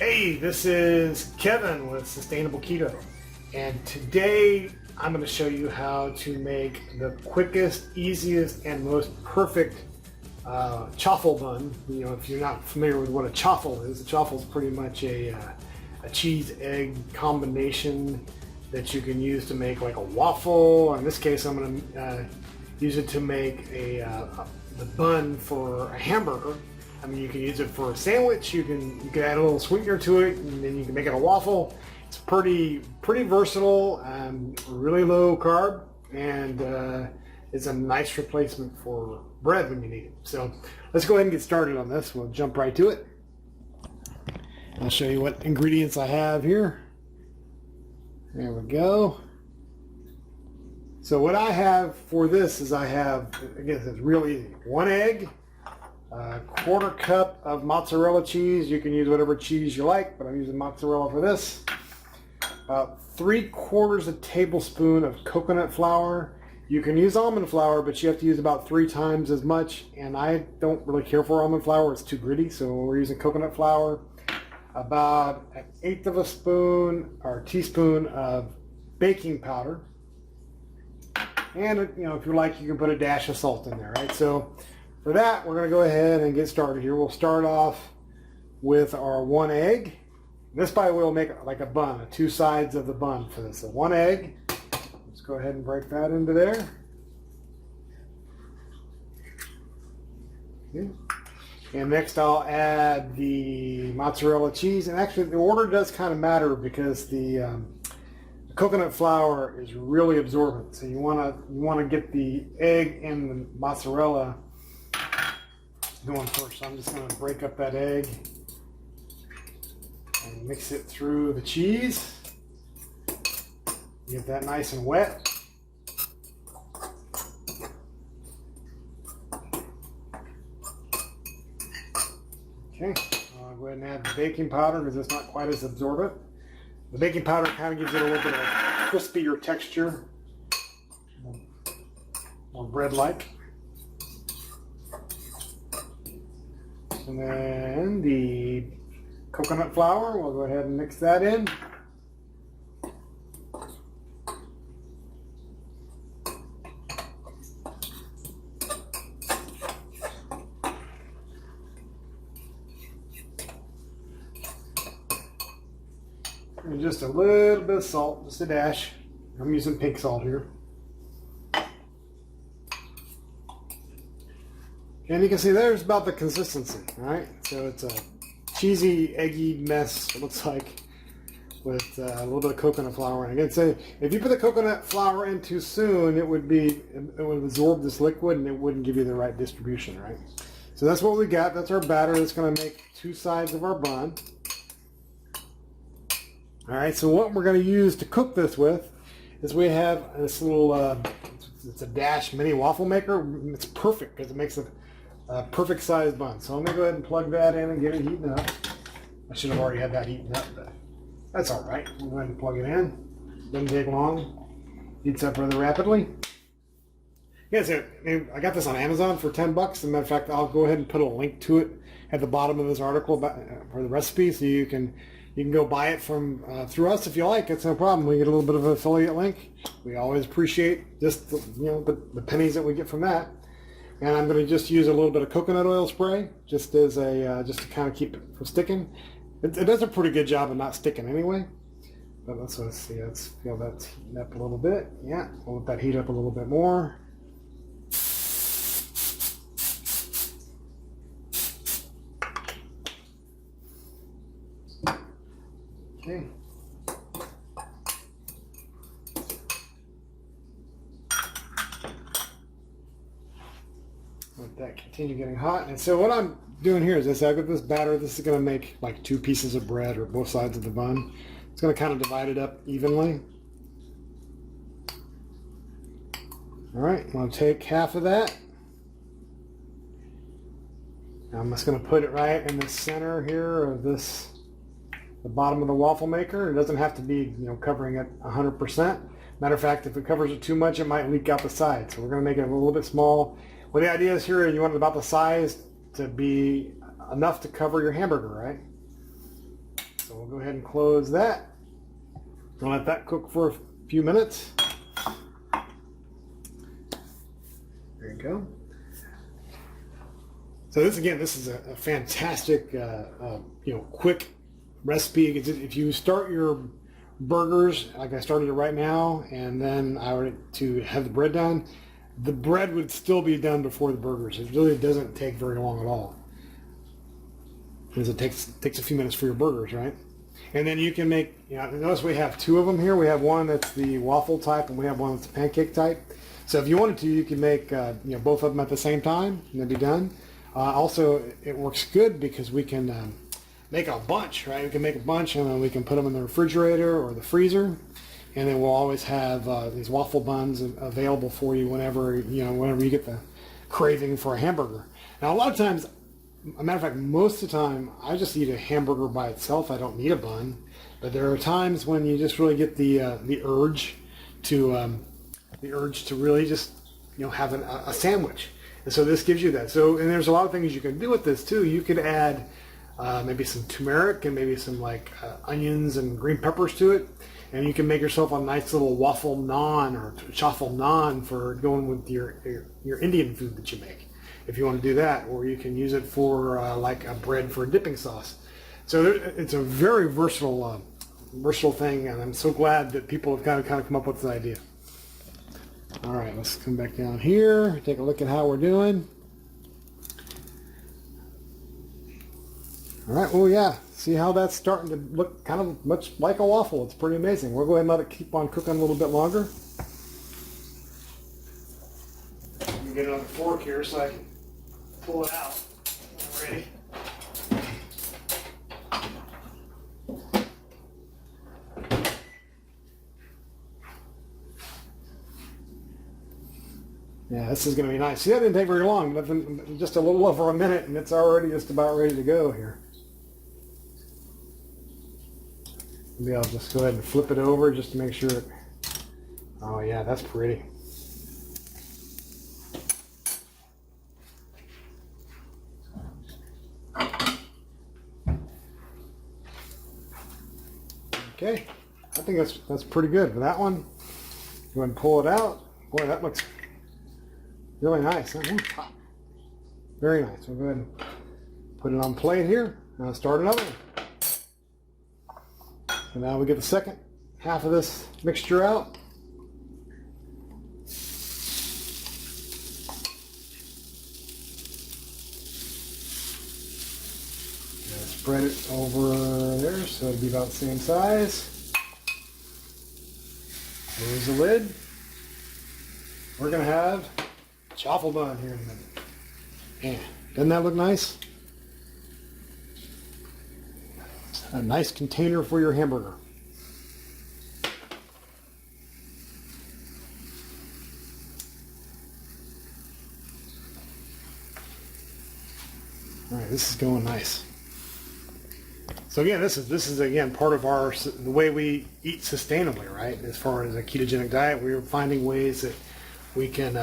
Hey, this is Kevin with Sustainable Keto, and today I'm going to show you how to make the quickest, easiest, and most perfect chaffle bun. You know, if you're not familiar with what a chaffle is pretty much a cheese-egg combination that you can use to make like a waffle. In this case, I'm going to use it to make the bun for a hamburger. I mean, you can use it for a sandwich. You can add a little sweetener to it, and then you can make it a waffle. It's pretty versatile, really low carb, and it's a nice replacement for bread when you need it. So let's go ahead and get started on this. We'll jump right to it. I'll show you what ingredients I have here. There we go. So what I have for this is I have, again, it's real easy. 1 egg. A 1/4 cup of mozzarella cheese. You can use whatever cheese you like, but I'm using mozzarella for this. About 3/4 tablespoon of coconut flour. You can use almond flour, but you have to use about 3 times as much, and I don't really care for almond flour. It's too gritty, so we're using coconut flour. About 1/8 of a spoon or teaspoon of baking powder. And you know, if you like, you can put a dash of salt in there, right? So for that, we're going to go ahead and get started here. We'll start off with our 1 egg. This, by the way, will make like a bun, 2 sides of the bun for this. So 1 egg. Let's go ahead and break that into there. Okay. And next I'll add the mozzarella cheese. And actually the order does kind of matter because the coconut flour is really absorbent. So you want to get the egg and the mozzarella going first. So I'm just going to break up that egg and mix it through the cheese. Get that nice and wet. Okay, I'll go ahead and add the baking powder because it's not quite as absorbent. The baking powder kind of gives it a little bit of a crispier texture, more bread-like. And then the coconut flour, we'll go ahead and mix that in. And just a little bit of salt, just a dash. I'm using pink salt here. And you can see there's about the consistency, all right? So it's a cheesy, eggy mess, it looks like, with a little bit of coconut flour in it. Again, so if you put the coconut flour in too soon, it would absorb this liquid and it wouldn't give you the right distribution, right? So that's what we got. That's our batter that's going to make 2 sides of our bun. All right, so what we're going to use to cook this with is we have this little, it's a Dash mini waffle maker. It's perfect because it makes a perfect sized bun. So let me go ahead and plug that in and get it heating up. I should have already had that heating up, but that's all right. We'll go ahead and plug it in. Doesn't take long. Heats up rather rapidly. Yeah, so I got this on Amazon for $10. As a matter of fact, I'll go ahead and put a link to it at the bottom of this article for the recipe, so you can go buy it from through us if you like. It's no problem. We get a little bit of an affiliate link. We always appreciate just the pennies that we get from that. And I'm going to just use a little bit of coconut oil spray just as a just to kind of keep it from sticking. It does a pretty good job of not sticking anyway. But let's see. Let's feel that heating up a little bit. Yeah, we'll let that heat up a little bit more. Okay. Let that continue getting hot. And so what I'm doing here is this. I've got this batter. This is going to make like 2 pieces of bread or both sides of the bun. It's going to kind of divide it up evenly. All right, I'm going to take half of that. I'm just going to put it right in the center here of this, the bottom of the waffle maker. It doesn't have to be, covering it 100%. Matter of fact, if it covers it too much, it might leak out the side. So we're going to make it a little bit small. Well, the idea is here, you want it about the size to be enough to cover your hamburger, right? go ahead and close that. I'll let that cook for a few minutes. There you go. So this is a fantastic, quick recipe. If you start your burgers like I started it right now, and then I were to have the bread done, the bread would still be done before the burgers. It really doesn't take very long at all, because it takes a few minutes for your burgers, right? And then you can make, notice we have two of them here. We have one that's the waffle type, and we have one that's the pancake type. So if you wanted to, you can make both of them at the same time, and they'll be done. Also, it works good because we can make a bunch, right? We can make a bunch, and then we can put them in the refrigerator or the freezer, and then we'll always have these waffle buns available for you whenever you get the craving for a hamburger. Now, a lot of times, a matter of fact, most of the time, I just eat a hamburger by itself. I don't need a bun, but there are times when you just really get the urge to really just have a sandwich, and so this gives you that. So, and there's a lot of things you can do with this too. You could add maybe some turmeric and maybe some onions and green peppers to it, and you can make yourself a nice little waffle naan or chaffle naan for going with your Indian food that you make, if you want to do that, or you can use it for like a bread for a dipping sauce. So it's a very versatile thing, and I'm so glad that people have kind of come up with this idea. All right, let's come back down here, take a look at how we're doing. All right, well, yeah, see how that's starting to look kind of much like a waffle. It's pretty amazing. We'll go ahead and let it keep on cooking a little bit longer. Let me get it on the fork here so I can pull it out. Ready? Yeah, this is going to be nice. See, that didn't take very long, but just a little over a minute, and it's already just about ready to go here. Maybe I'll just go ahead and flip it over just to make sure it... Oh yeah, that's pretty. Okay, I think that's pretty good for that one. Go ahead and pull it out. Boy, that looks really nice. Very nice. We'll go ahead and put it on plate here. Now start another one. So now we get the second half of this mixture out. Spread it over there so it'll be about the same size. Close the lid. We're going to have chaffle bun here in a minute. Yeah, doesn't that look nice? A nice container for your hamburger. All right, this is going nice. So again, this is again part of the way we eat sustainably, right? As far as a ketogenic diet, we're finding ways that we can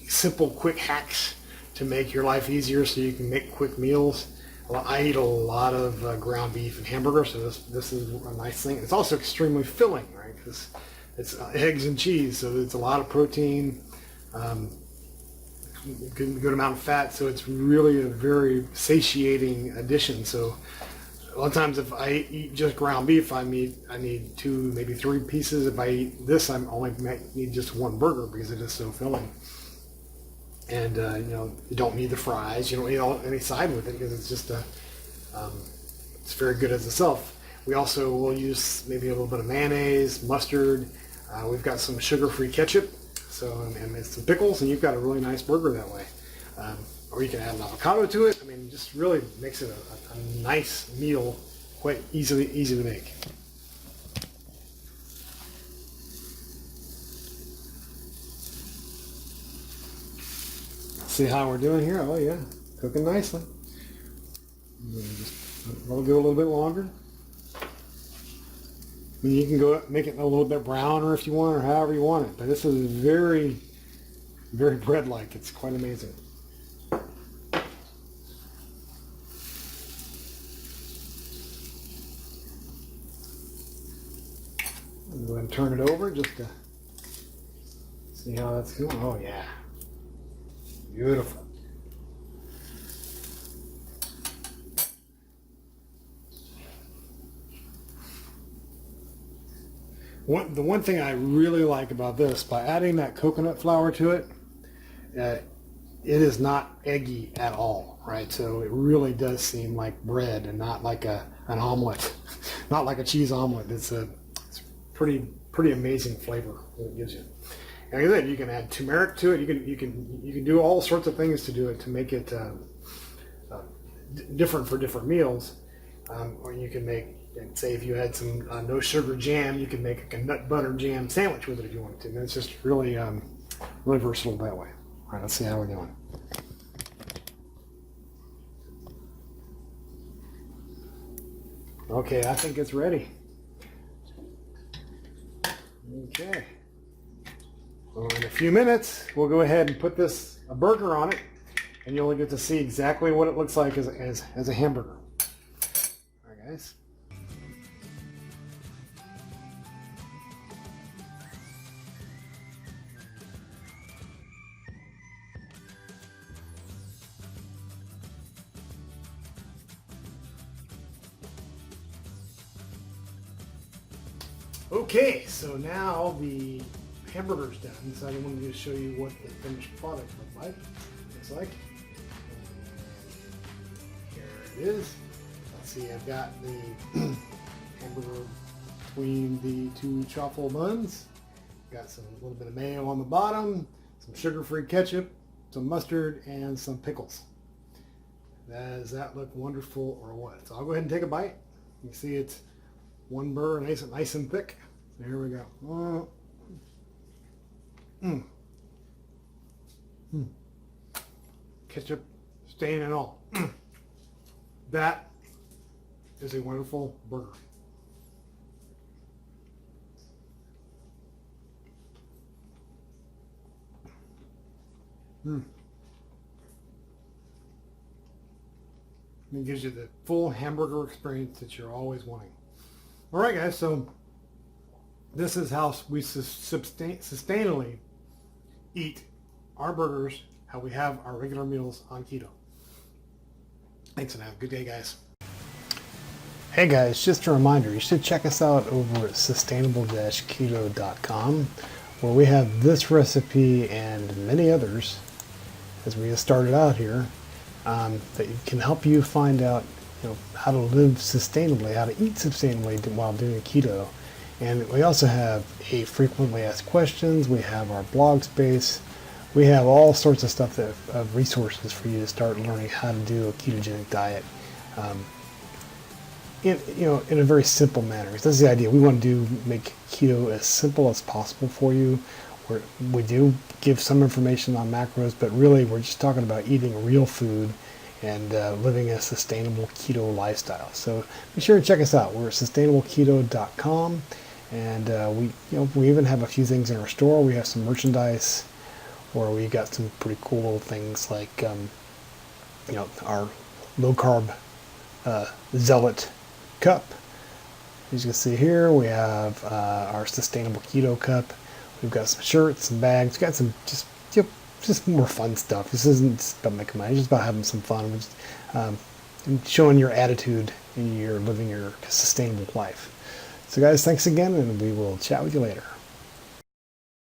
simple, quick hacks to make your life easier, so you can make quick meals. I eat a lot of ground beef and hamburger, so this is a nice thing. It's also extremely filling, right? Because it's eggs and cheese, so it's a lot of protein, good amount of fat, so it's really a very satiating addition. So a lot of times if I eat just ground beef, I need 2, maybe 3 pieces. If I eat this, I only need just 1 burger because it is so filling. And you don't need the fries. You don't need any side with it because it's just it's very good as itself. We also will use maybe a little bit of mayonnaise, mustard. We've got some sugar-free ketchup, and some pickles, and you've got a really nice burger that way. Or you can add an avocado to it. I mean, just really makes it a nice meal, quite easy to make. See how we're doing here? Oh yeah, cooking nicely. We'll go a little bit longer. I mean, you can go make it a little bit browner if you want, or however you want it. But this is very, very bread-like. It's quite amazing. go ahead and turn it over just to see how that's going. Oh yeah, beautiful. The one thing I really like about this, by adding that coconut flour to it, it is not eggy at all, right? So it really does seem like bread and not like an omelet, not like a cheese omelet. It's pretty amazing flavor that it gives you. And like I said, you can add turmeric to it. You can do all sorts of things to do it to make it different for different meals, or you can make. And say if you had some no sugar jam, you can make like a nut butter jam sandwich with it if you wanted to. And it's just really, really versatile that way. All right, let's see how we're doing. Okay, I think it's ready. Okay. Well, in a few minutes, we'll go ahead and put a burger on it, and you'll get to see exactly what it looks like as a hamburger. All right, guys. Okay, so now the hamburger's done, so I wanted to show you what the finished product looks like. Here it is. Let's see, I've got the hamburger between the two Chaffle buns. Got a little bit of mayo on the bottom, some sugar-free ketchup, some mustard, and some pickles. Does that look wonderful or what? So I'll go ahead and take a bite. You can see it's one burr, nice and thick. So here we go. Ketchup stain and all. That is a wonderful burger. It gives you the full hamburger experience that you're always wanting. All right, guys, so this is how we sustainably eat our burgers, how we have our regular meals on keto. Thanks and have a good day, guys. Hey guys, just a reminder, you should check us out over at sustainable-keto.com, where we have this recipe and many others as we get started out here, that can help you find out how to live sustainably, how to eat sustainably while doing keto. And we also have a frequently asked questions, we have our blog space, we have all sorts of stuff of resources for you to start learning how to do a ketogenic diet in a very simple manner. That's the idea. We want to make keto as simple as possible for you. We do give some information on macros, but really we're just talking about eating real food and living a sustainable keto lifestyle. So be sure to check us out. We're at sustainableketo.com, and we even have a few things in our store. We have some merchandise where we got some pretty cool little things like our low carb zealot cup. As you can see here, we have our sustainable keto cup. We've got some shirts, some bags. We've got some just more fun stuff. This isn't about making money. It's just about having some fun. Just, and showing your attitude and you're living your sustainable life. So guys, thanks again, and we will chat with you later.